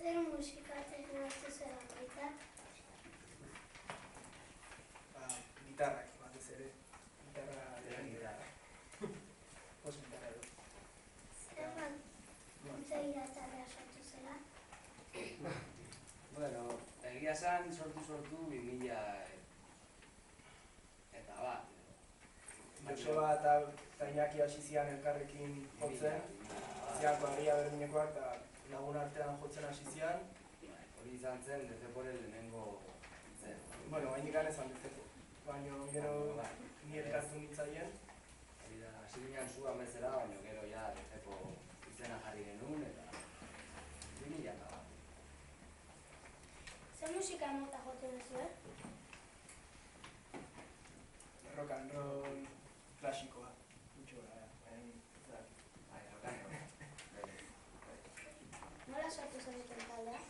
Zer musikatzen hartu zera baita? Gitarrak, batez ere. Gitarra. Gitarra edo. Zer zeiratzarea sortu zera? Bueno, egia esan sortu 2000 eta bat. Joseba eta Iñaki hasi zian elkarrekin jotzen. Zian kuadrilla berdinekoak eta lagun artean jotzen hasi zian. Hori izan zen, Dezeporen lehenengo zen. Bueno, hain ikan ezan Dezepo. Baina gero ni elkartu nintzaien. Hori da, hasi ginen zuan bezala, baina gero ja Dezepo izena jarri genuen eta 2000 eta bat. Zer musika mota jotzen duzu, Rock and roll klasikoa. Gutxo gara, Nola sortu zenuten taldea?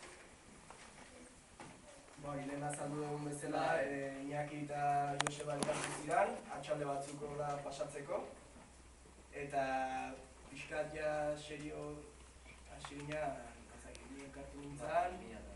Lehen azaldu dugun bezala, Iñaki eta Joseba elkartu zidan, atxalde batzuk horrela pasatzeko. Eta pixkat ja serio hasi ginen, ni elkartu nintzen.